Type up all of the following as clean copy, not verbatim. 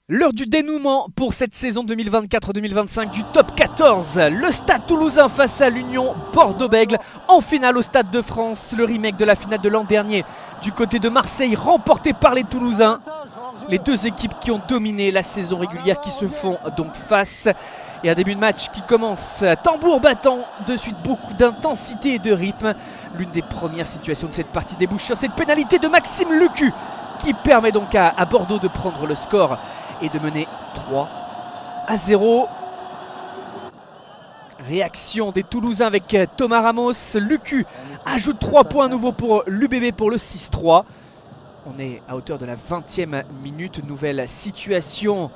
L'heure du dénouement pour cette saison 2024-2025 du top 14. Le Stade Toulousain face à l'Union Bordeaux-Bègles en finale au Stade de France. Le remake de la finale de l'an dernier du côté de Marseille remporté par les Toulousains. Les deux équipes qui ont dominé la saison régulière qui se font donc face. Et un début de match qui commence tambour battant, de suite beaucoup d'intensité et de rythme. L'une des premières situations de cette partie débouche sur cette pénalité de Maxime Lucu qui permet donc à Bordeaux de prendre le score et de mener 3-0. Réaction des Toulousains avec Thomas Ramos. Lucu ajoute 3 points à nouveau pour l'UBB pour le 6-3. On est à hauteur de la 20e minute. Nouvelle situation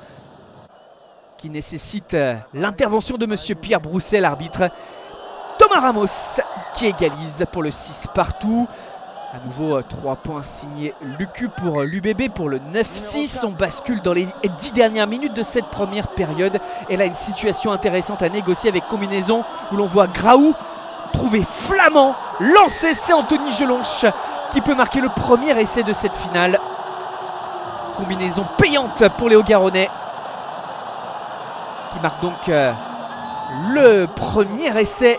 qui nécessite l'intervention de monsieur Pierre Brousset, l'arbitre. Thomas Ramos qui égalise pour le 6 partout. À nouveau 3 points signés Lucu pour l'UBB pour le 9-6. On bascule dans les 10 dernières minutes de cette première période. Et là une situation intéressante à négocier avec combinaison où l'on voit Graou trouver Flamand. Lancé, c'est Anthony Gelonche qui peut marquer le premier essai de cette finale. Combinaison payante pour les Hauts-Garonnais qui marque donc le premier essai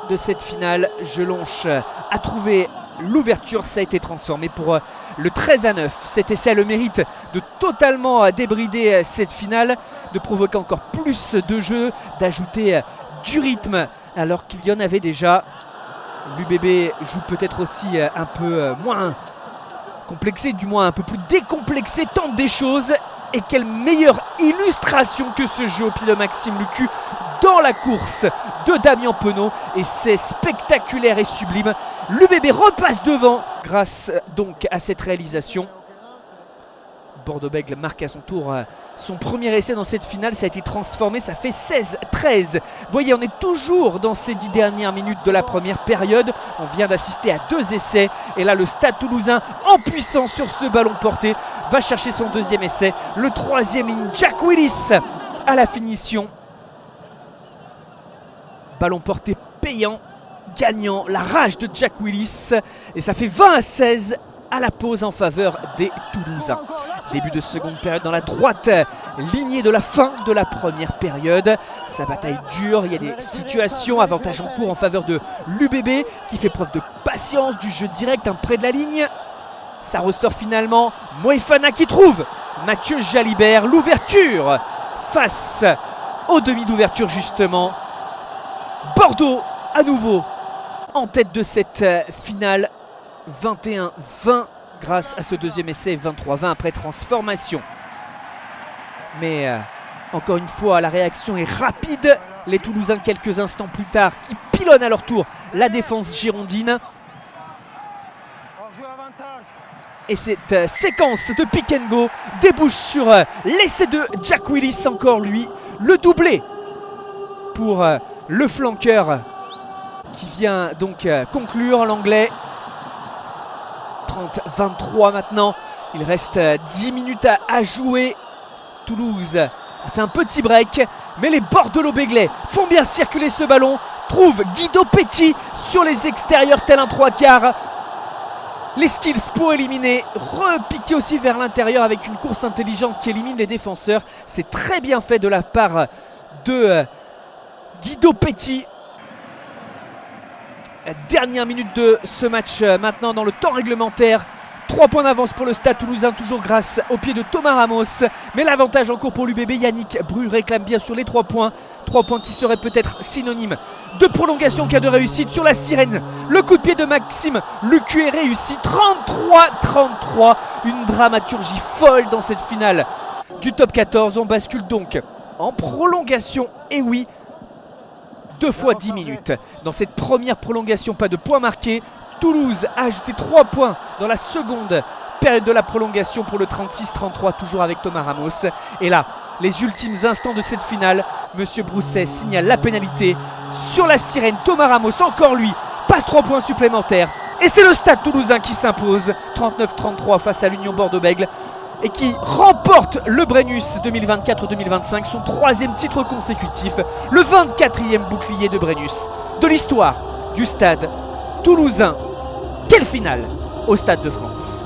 de cette finale. Gelonche a trouvé l'ouverture, ça a été transformé pour le 13-9. Cet essai a le mérite de totalement débrider cette finale, de provoquer encore plus de jeu, d'ajouter du rythme alors qu'il y en avait déjà. L'UBB joue peut-être aussi un peu moins complexé, du moins un peu plus décomplexé, tente des choses. Et quelle meilleure illustration que ce jeu au pied de Maxime Lucu dans la course de Damien Penaud. Et c'est spectaculaire et sublime. L'UBB repasse devant grâce donc à cette réalisation. Bordeaux-Bègles marque à son tour son premier essai dans cette finale. Ça a été transformé, ça fait 16-13. Vous voyez, on est toujours dans ces 10 dernières minutes de la première période. On vient d'assister à 2 essais. Et là, le Stade Toulousain en puissance sur ce ballon porté va chercher son deuxième essai. Le troisième ligne, Jack Willis à la finition. Ballon porté payant, gagnant, la rage de Jack Willis. Et ça fait 20-16 à la pause en faveur des Toulousains. Début de seconde période dans la droite lignée de la fin de la première période. Sa bataille dure, il y a des situations, avantage en cours en faveur de l'UBB qui fait preuve de patience, du jeu direct près de la ligne. Ça ressort finalement, Moefana qui trouve Mathieu Jalibert, l'ouverture face au demi d'ouverture justement. Bordeaux à nouveau en tête de cette finale, 21-20 grâce à ce deuxième essai, 23-20 après transformation. Mais encore une fois, la réaction est rapide. Les Toulousains quelques instants plus tard qui pilonnent à leur tour la défense girondine. Et cette séquence de pick and go débouche sur l'essai de Jack Willis, encore lui, le doublé pour le flanqueur qui vient donc conclure l'anglais. 30-23 maintenant, il reste 10 minutes à jouer. Toulouse a fait un petit break, mais les Bordelais font bien circuler ce ballon, trouvent Guido Petit sur les extérieurs tel un 3/4. Les skills pour éliminer, repiquer aussi vers l'intérieur avec une course intelligente qui élimine les défenseurs. C'est très bien fait de la part de Guido Petit. Dernière minute de ce match maintenant dans le temps réglementaire. 3 points d'avance pour le Stade Toulousain, toujours grâce au pied de Thomas Ramos. Mais l'avantage en cours pour l'UBB, Yannick Bru réclame bien sur les 3 points. 3 points qui seraient peut-être synonymes de prolongation, cas de réussite sur la sirène. Le coup de pied de Maxime Lucu est réussi. 33-33. Une dramaturgie folle dans cette finale du top 14. On bascule donc en prolongation. Et oui, 2 fois 10 minutes. Dans cette première prolongation, pas de points marqués. Toulouse a ajouté 3 points dans la seconde période de la prolongation pour le 36-33, toujours avec Thomas Ramos. Et là, les ultimes instants de cette finale, monsieur Brousset signale la pénalité sur la sirène. Thomas Ramos, encore lui, passe 3 points supplémentaires. Et c'est le Stade Toulousain qui s'impose 39-33 face à l'Union Bordeaux-Bègles et qui remporte le Brennus 2024-2025, son 3e titre consécutif, le 24e bouclier de Brennus de l'histoire du Stade Toulousain. Quelle finale au Stade de France!